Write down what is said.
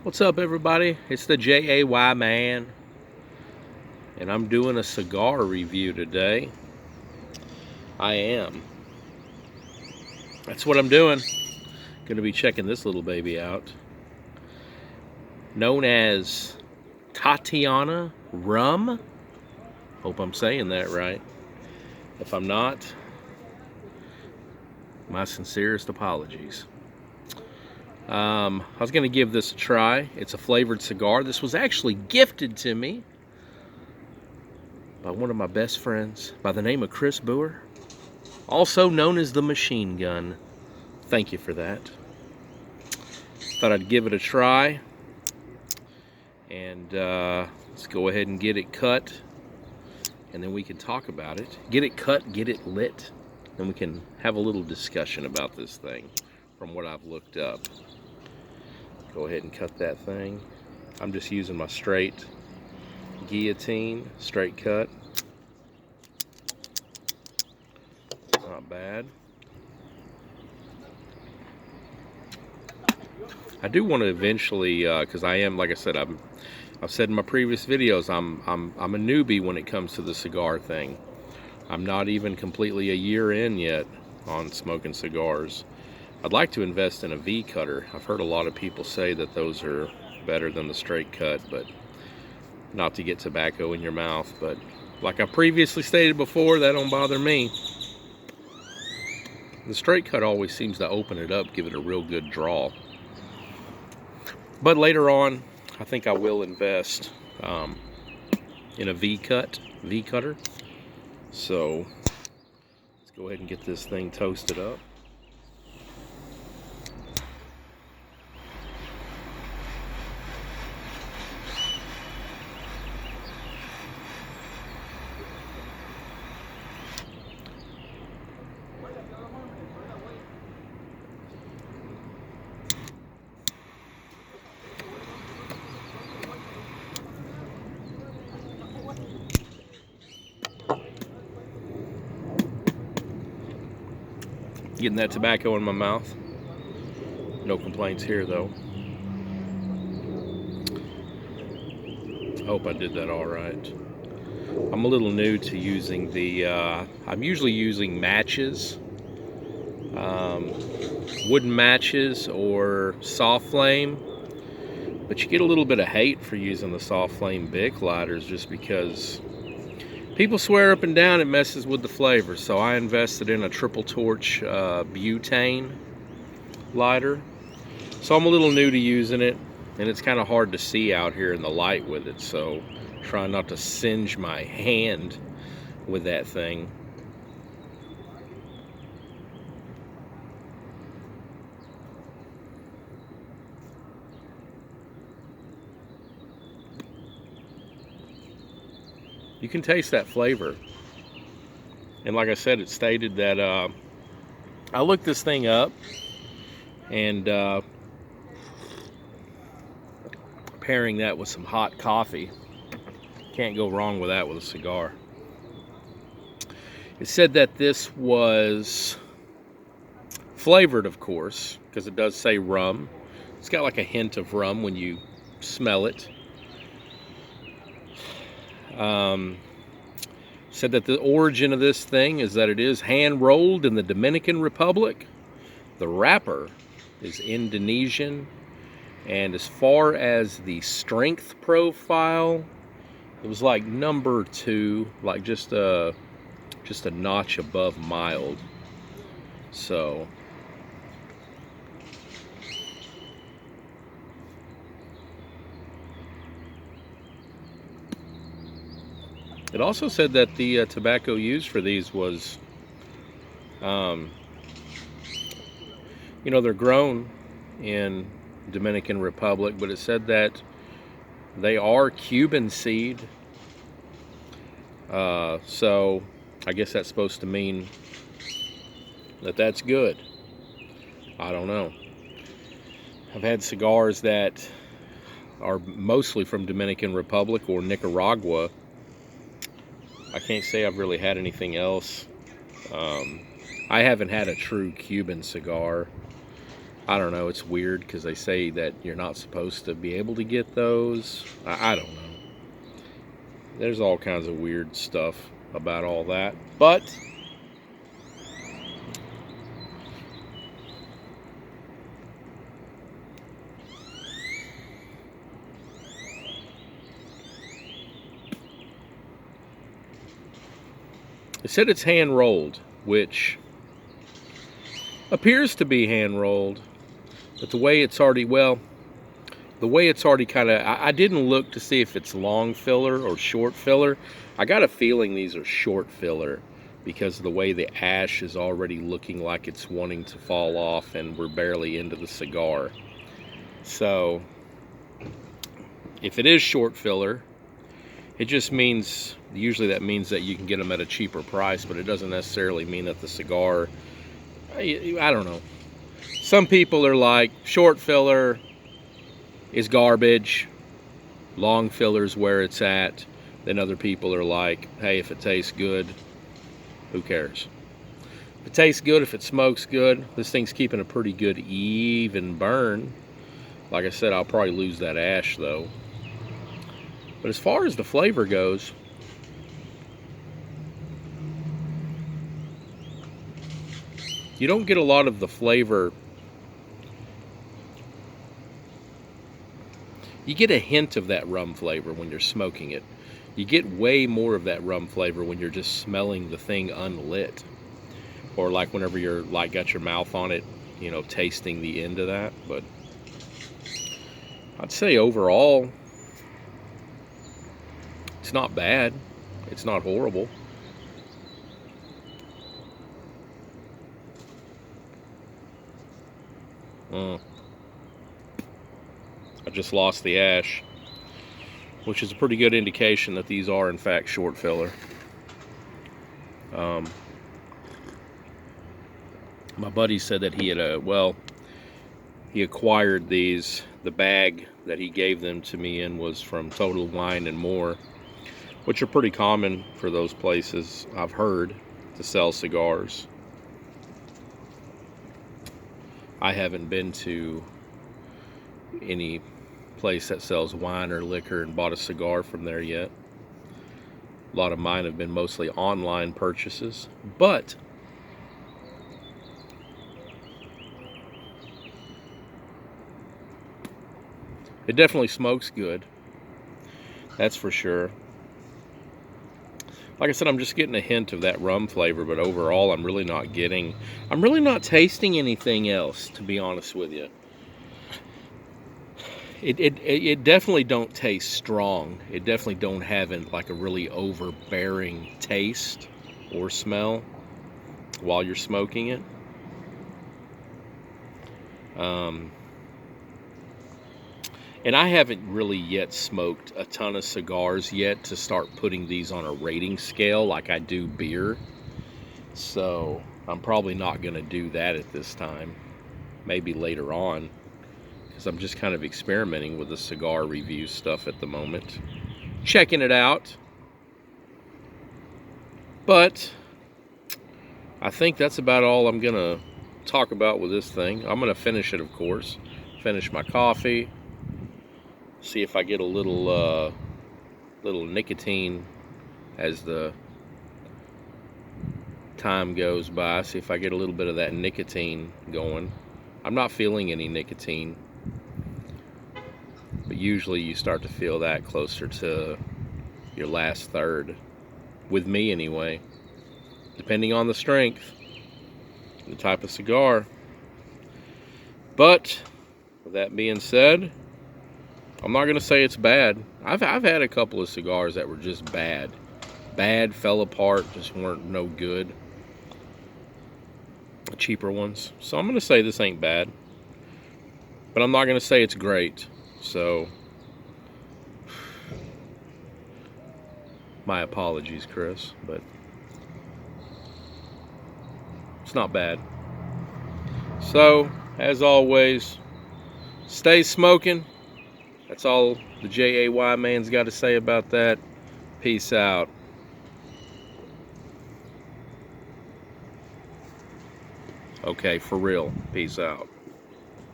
What's up, everybody? It's the JAY man, and I'm doing a cigar review today. I am. That's what I'm doing. Going to be checking this little baby out. Known as Tatiana Rum. Hope I'm saying that right. If I'm not, my sincerest apologies. I was going to give this a try. It's a flavored cigar. This was actually gifted to me by one of my best friends by the name of Chris Boer, also known as the Machine Gun. Thank you for that. Thought I'd give it a try, and let's go ahead and get it cut, and then we can talk about it. Get it cut, get it lit, and we can have a little discussion about this thing from what I've looked up. Go ahead and cut that thing. I'm just using my straight guillotine, straight cut. Not bad. I do want to eventually, because I am, like I said, I've said in my previous videos, I'm a newbie when it comes to the cigar thing. I'm not even completely a year in yet on smoking cigars. I'd like to invest in a V cutter. I've heard a lot of people say that those are better than the straight cut, but not to get tobacco in your mouth. But like I previously stated before, that don't bother me. The straight cut always seems to open it up, give it a real good draw. But later on, I think I will invest in a V cutter. So let's go ahead and get this thing toasted up. Getting that tobacco in my mouth. No complaints here, though. I hope I did that all right. I'm a little new to using the, I'm usually using matches, wooden matches or soft flame, but you get a little bit of hate for using the soft flame Bic lighters just because people swear up and down it messes with the flavor. So I invested in a triple torch butane lighter. So I'm a little new to using it, and it's kind of hard to see out here in the light with it, so trying not to singe my hand with that thing. You can taste that flavor. And like I said, it stated that I looked this thing up, and pairing that with some hot coffee, can't go wrong with that with a cigar. It said that this was flavored, of course, because it does say rum. It's got like a hint of rum when you smell it. Said that the origin of this thing is that it is hand rolled in the Dominican Republic. The wrapper is Indonesian, and as far as the strength profile, it was like number 2, like just a notch above mild. So it also said that the tobacco used for these was, they're grown in Dominican Republic, but it said that they are Cuban seed. So I guess that's supposed to mean that that's good. I don't know. I've had cigars that are mostly from Dominican Republic or Nicaragua. I can't say I've really had anything else. I haven't had a true Cuban cigar. I don't know, it's weird because they say that you're not supposed to be able to get those. I don't know. There's all kinds of weird stuff about all that. But they said it's hand rolled, which appears to be hand rolled, but the way it's already, kind of, I didn't look to see if it's long filler or short filler. I got a feeling these are short filler because of the way the ash is already looking like it's wanting to fall off and we're barely into the cigar. So if it is short filler, it just means, usually that means that you can get them at a cheaper price, but it doesn't necessarily mean that the cigar, I don't know. Some people are like, short filler is garbage, long filler's where it's at. Then other people are like, hey, if it tastes good, who cares? If it tastes good, if it smokes good, this thing's keeping a pretty good even burn. Like I said, I'll probably lose that ash though. But as far as the flavor goes, you don't get a lot of the flavor. You get a hint of that rum flavor when you're smoking it. You get way more of that rum flavor when you're just smelling the thing unlit. Or like whenever you're like got your mouth on it, you know, tasting the end of that. But I'd say overall, it's not bad. It's not horrible. I just lost the ash, which is a pretty good indication that these are in fact short filler. My buddy said that he had he acquired these. The bag that he gave them to me in was from Total Wine and More, which are pretty common for those places, I've heard, to sell cigars. I haven't been to any place that sells wine or liquor and bought a cigar from there yet. A lot of mine have been mostly online purchases, but it definitely smokes good. That's for sure. Like I said, I'm just getting a hint of that rum flavor, but overall I'm really not tasting anything else, to be honest with you. It definitely don't taste strong. It definitely don't have like a really overbearing taste or smell while you're smoking it. And I haven't really yet smoked a ton of cigars yet to start putting these on a rating scale like I do beer. So I'm probably not going to do that at this time. Maybe later on, because I'm just kind of experimenting with the cigar review stuff at the moment. Checking it out. But I think that's about all I'm going to talk about with this thing. I'm going to finish it, of course. Finish my coffee. See if I get a little nicotine as the time goes by. See if I get a little bit of that nicotine going. I'm not feeling any nicotine, but usually you start to feel that closer to your last third, with me anyway, depending on the strength, the type of cigar. But with that being said, I'm not going to say it's bad. I've had a couple of cigars that were just bad. Bad, fell apart, just weren't no good. Cheaper ones. So I'm going to say this ain't bad. But I'm not going to say it's great. So, my apologies, Chris. But it's not bad. So, as always, stay smoking. That's all the JAY man's got to say about that. Peace out. Okay, for real. Peace out.